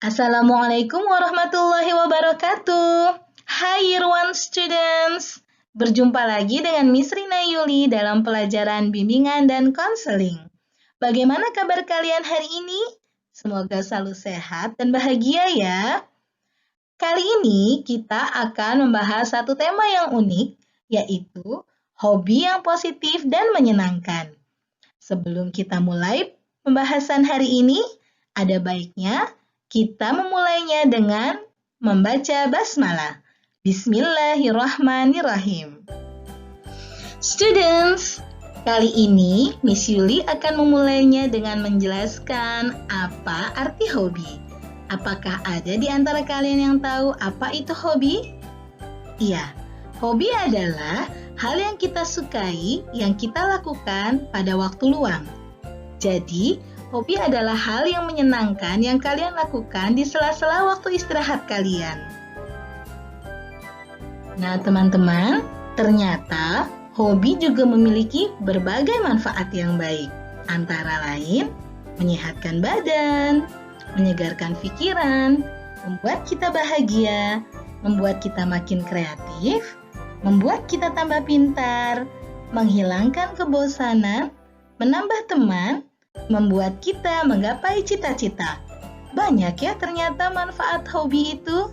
Assalamualaikum warahmatullahi wabarakatuh. Hai Year One students. Berjumpa lagi dengan Miss Rina Yuli dalam pelajaran bimbingan dan konseling. Bagaimana kabar kalian hari ini? Semoga selalu sehat dan bahagia ya. Kali ini kita akan membahas satu tema yang unik, yaitu hobi yang positif dan menyenangkan. Sebelum kita mulai pembahasan hari ini, ada baiknya kita memulainya dengan membaca basmalah. Bismillahirrahmanirrahim. Students, kali ini Miss Yuli akan memulainya dengan menjelaskan apa arti hobi. Apakah ada di antara kalian yang tahu apa itu hobi? Iya, hobi adalah hal yang kita sukai, yang kita lakukan pada waktu luang. Jadi, hobi adalah hal yang menyenangkan yang kalian lakukan di sela-sela waktu istirahat kalian. Nah, teman-teman, ternyata hobi juga memiliki berbagai manfaat yang baik. Antara lain, menyehatkan badan, menyegarkan pikiran, membuat kita bahagia, membuat kita makin kreatif, membuat kita tambah pintar, menghilangkan kebosanan, menambah teman, membuat kita menggapai cita-cita. Banyak ya ternyata manfaat hobi itu.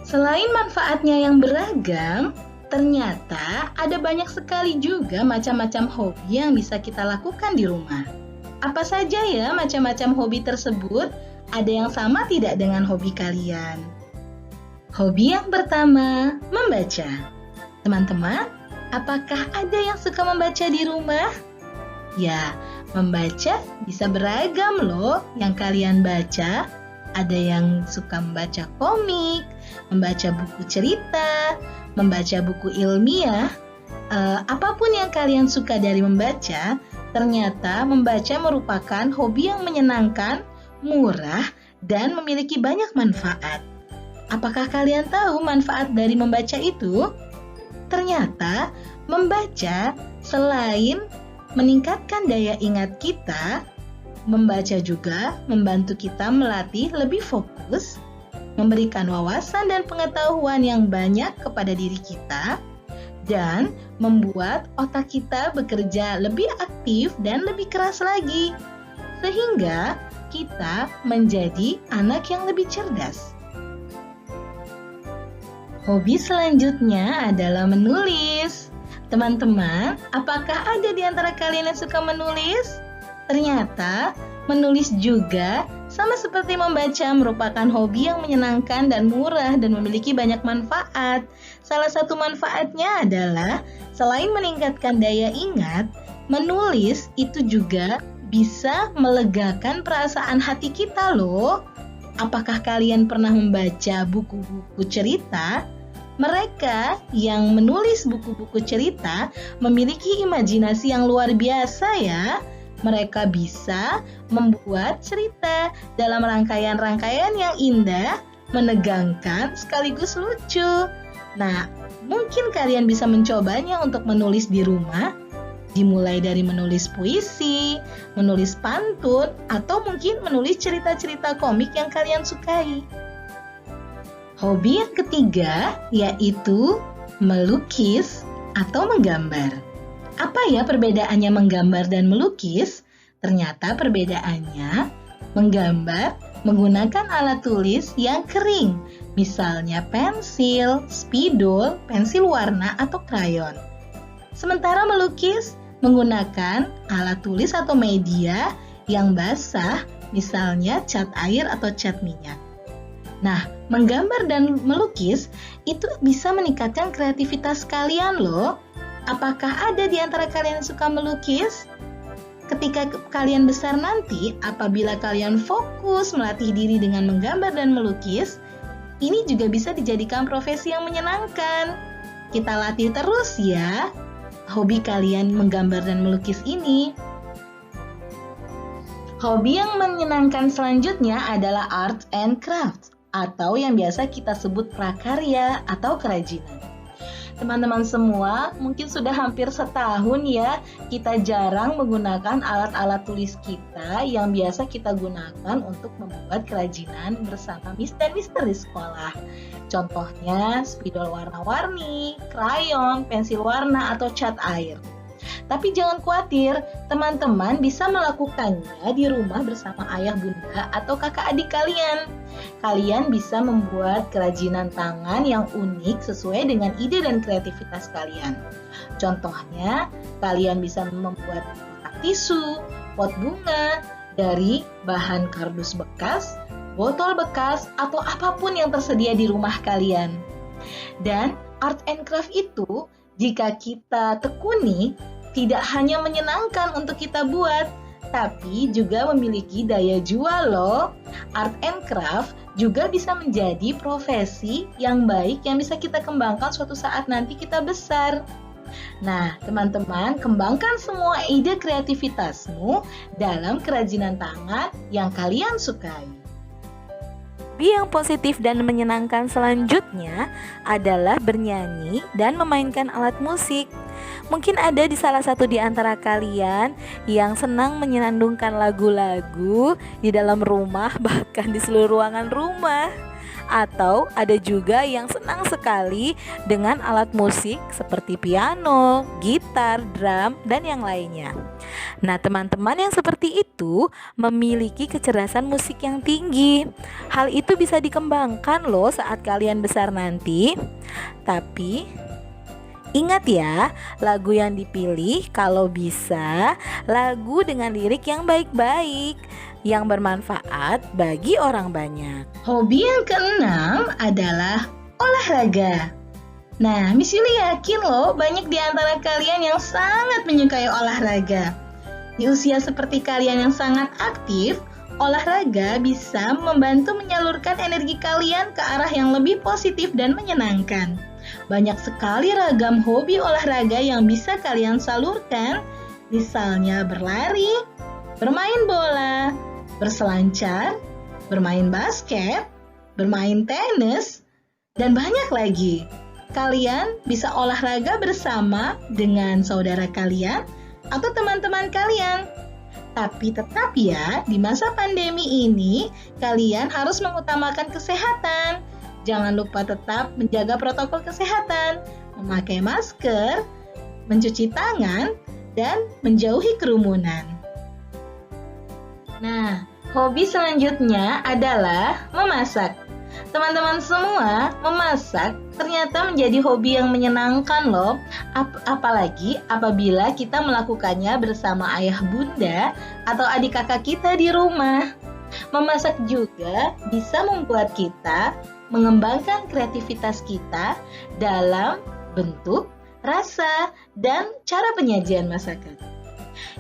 Selain manfaatnya yang beragam, ternyata ada banyak sekali juga macam-macam hobi yang bisa kita lakukan di rumah. Apa saja ya macam-macam hobi tersebut? Ada yang sama tidak dengan hobi kalian? Hobi yang pertama, membaca. Teman-teman, apakah ada yang suka membaca di rumah? Ya, membaca bisa beragam loh yang kalian baca. Ada yang suka membaca komik, membaca buku cerita, membaca buku ilmiah. Apapun yang kalian suka dari membaca, ternyata membaca merupakan hobi yang menyenangkan, murah, dan memiliki banyak manfaat. Apakah kalian tahu manfaat dari membaca itu? Ternyata membaca selain meningkatkan daya ingat kita, membaca juga membantu kita melatih lebih fokus, memberikan wawasan dan pengetahuan yang banyak kepada diri kita, dan membuat otak kita bekerja lebih aktif dan lebih keras lagi, sehingga kita menjadi anak yang lebih cerdas. Hobi selanjutnya adalah menulis. Teman-teman, apakah ada di antara kalian yang suka menulis? Ternyata, menulis juga sama seperti membaca merupakan hobi yang menyenangkan dan murah dan memiliki banyak manfaat. Salah satu manfaatnya adalah selain meningkatkan daya ingat, menulis itu juga bisa melegakan perasaan hati kita loh. Apakah kalian pernah membaca buku-buku cerita? Mereka yang menulis buku-buku cerita memiliki imajinasi yang luar biasa ya. Mereka bisa membuat cerita dalam rangkaian-rangkaian yang indah, menegangkan, sekaligus lucu. Nah, mungkin kalian bisa mencobanya untuk menulis di rumah, dimulai dari menulis puisi, menulis pantun, atau mungkin menulis cerita-cerita komik yang kalian sukai. Hobi yang ketiga yaitu melukis atau menggambar. Apa ya perbedaannya menggambar dan melukis? Ternyata perbedaannya menggambar menggunakan alat tulis yang kering, misalnya pensil, spidol, pensil warna, atau krayon. Sementara melukis menggunakan alat tulis atau media yang basah, misalnya cat air atau cat minyak. Nah, menggambar dan melukis itu bisa meningkatkan kreativitas kalian loh. Apakah ada di antara kalian yang suka melukis? Ketika kalian besar nanti, apabila kalian fokus melatih diri dengan menggambar dan melukis, ini juga bisa dijadikan profesi yang menyenangkan. Kita latih terus ya, hobi kalian menggambar dan melukis ini. Hobi yang menyenangkan selanjutnya adalah art and craft, atau yang biasa kita sebut prakarya atau kerajinan. Teman-teman semua, mungkin sudah hampir setahun ya kita jarang menggunakan alat-alat tulis kita yang biasa kita gunakan untuk membuat kerajinan bersama Miss dan Mister di sekolah. Contohnya spidol warna-warni, krayon, pensil warna, atau cat air. Tapi jangan khawatir, teman-teman bisa melakukannya di rumah bersama ayah bunda atau kakak adik kalian. Kalian bisa membuat kerajinan tangan yang unik sesuai dengan ide dan kreativitas kalian. Contohnya, kalian bisa membuat kotak tisu, pot bunga dari bahan kardus bekas, botol bekas, atau apapun yang tersedia di rumah kalian. Dan art and craft itu, jika kita tekuni, tidak hanya menyenangkan untuk kita buat, tapi juga memiliki daya jual loh. Art and craft juga bisa menjadi profesi yang baik yang bisa kita kembangkan suatu saat nanti kita besar. Nah, teman-teman, kembangkan semua ide kreativitasmu dalam kerajinan tangan yang kalian sukai. Hobi yang positif dan menyenangkan selanjutnya adalah bernyanyi dan memainkan alat musik. Mungkin ada di salah satu di antara kalian yang senang menyenandungkan lagu-lagu di dalam rumah, bahkan di seluruh ruangan rumah. Atau ada juga yang senang sekali dengan alat musik seperti piano, gitar, drum, dan yang lainnya. Nah, teman-teman yang seperti itu memiliki kecerdasan musik yang tinggi. Hal itu bisa dikembangkan loh saat kalian besar nanti. Tapi ingat ya, lagu yang dipilih kalau bisa lagu dengan lirik yang baik-baik, yang bermanfaat bagi orang banyak. Hobi yang keenam adalah olahraga. Nah, Miss Yuli yakin loh banyak di antara kalian yang sangat menyukai olahraga. Di usia seperti kalian yang sangat aktif, olahraga bisa membantu menyalurkan energi kalian ke arah yang lebih positif dan menyenangkan. Banyak sekali ragam hobi olahraga yang bisa kalian salurkan, misalnya berlari, bermain bola, berselancar, bermain basket, bermain tenis, dan banyak lagi. Kalian bisa olahraga bersama dengan saudara kalian atau teman-teman kalian. Tapi tetap ya, di masa pandemi ini, kalian harus mengutamakan kesehatan. Jangan lupa tetap menjaga protokol kesehatan, memakai masker, mencuci tangan, dan menjauhi kerumunan. Nah, hobi selanjutnya adalah memasak. Teman-teman semua, memasak ternyata menjadi hobi yang menyenangkan loh. Apalagi apabila kita melakukannya bersama ayah bunda atau adik kakak kita di rumah. Memasak juga bisa membuat kita mengembangkan kreativitas kita dalam bentuk, rasa, dan cara penyajian masakan.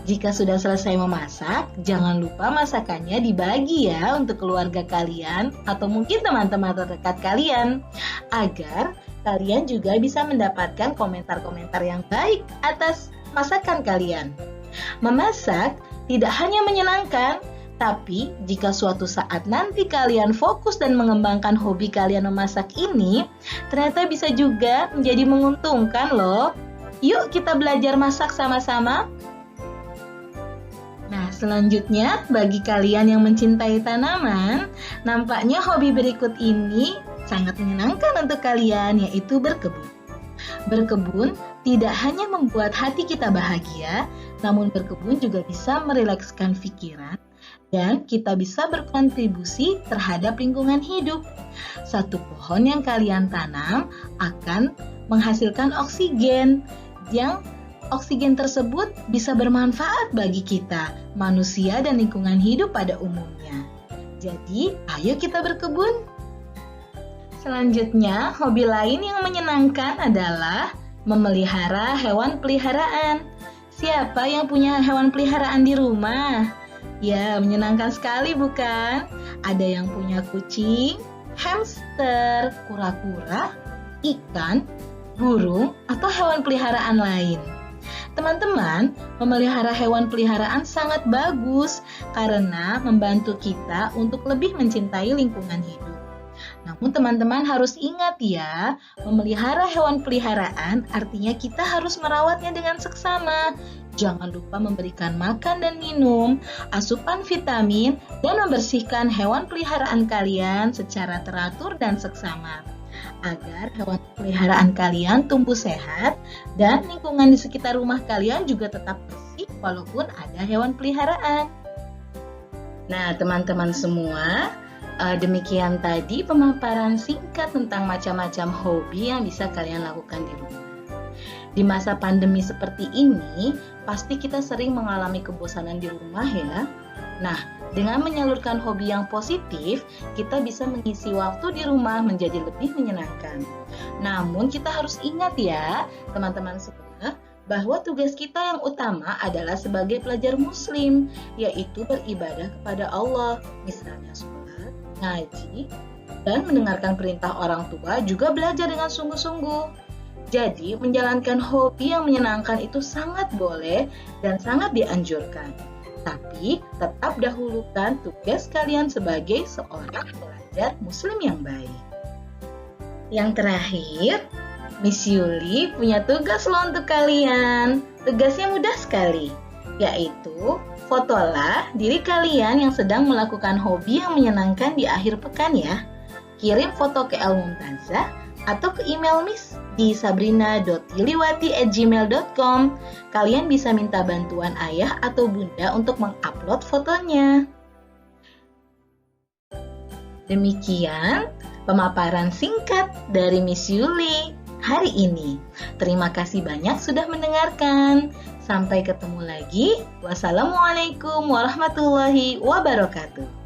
Jika sudah selesai memasak, jangan lupa masakannya dibagi ya untuk keluarga kalian atau mungkin teman-teman terdekat kalian, agar kalian juga bisa mendapatkan komentar-komentar yang baik atas masakan kalian. Memasak tidak hanya menyenangkan, tapi jika suatu saat nanti kalian fokus dan mengembangkan hobi kalian memasak ini, ternyata bisa juga menjadi menguntungkan loh. Yuk kita belajar masak sama-sama. Nah, selanjutnya bagi kalian yang mencintai tanaman, nampaknya hobi berikut ini sangat menyenangkan untuk kalian, yaitu berkebun. Berkebun tidak hanya membuat hati kita bahagia, namun berkebun juga bisa merilekskan pikiran dan kita bisa berkontribusi terhadap lingkungan hidup. Satu pohon yang kalian tanam akan menghasilkan oksigen, yang oksigen tersebut bisa bermanfaat bagi kita, manusia dan lingkungan hidup pada umumnya. Jadi, ayo kita berkebun. Selanjutnya, hobi lain yang menyenangkan adalah memelihara hewan peliharaan. Siapa yang punya hewan peliharaan di rumah? Ya, menyenangkan sekali bukan? Ada yang punya kucing, hamster, kura-kura, ikan, burung, atau hewan peliharaan lain. Teman-teman, memelihara hewan peliharaan sangat bagus karena membantu kita untuk lebih mencintai lingkungan hidup. Namun teman-teman harus ingat ya, memelihara hewan peliharaan artinya kita harus merawatnya dengan seksama. Jangan lupa memberikan makan dan minum, asupan vitamin, dan membersihkan hewan peliharaan kalian secara teratur dan seksama. Agar hewan peliharaan kalian tumbuh sehat dan lingkungan di sekitar rumah kalian juga tetap bersih walaupun ada hewan peliharaan. Nah, teman-teman semua, demikian tadi pemaparan singkat tentang macam-macam hobi yang bisa kalian lakukan di rumah. Di masa pandemi seperti ini, pasti kita sering mengalami kebosanan di rumah ya. Nah, dengan menyalurkan hobi yang positif, kita bisa mengisi waktu di rumah menjadi lebih menyenangkan. Namun kita harus ingat ya, teman-teman semua, bahwa tugas kita yang utama adalah sebagai pelajar muslim, yaitu beribadah kepada Allah, misalnya sholat, ngaji, dan mendengarkan perintah orang tua, juga belajar dengan sungguh-sungguh. Jadi, menjalankan hobi yang menyenangkan itu sangat boleh dan sangat dianjurkan. Tapi, tetap dahulukan tugas kalian sebagai seorang pelajar muslim yang baik. Yang terakhir, Miss Yuli punya tugas loh untuk kalian. Tugasnya mudah sekali, yaitu fotolah diri kalian yang sedang melakukan hobi yang menyenangkan di akhir pekan ya. Kirim foto ke Al-Mumtazah atau ke email Miss di sabrina.yuliwati@gmail.com. Kalian bisa minta bantuan ayah atau bunda untuk mengupload fotonya. Demikian pemaparan singkat dari Miss Yuli hari ini. Terima kasih banyak sudah mendengarkan. Sampai ketemu lagi. Wassalamualaikum warahmatullahi wabarakatuh.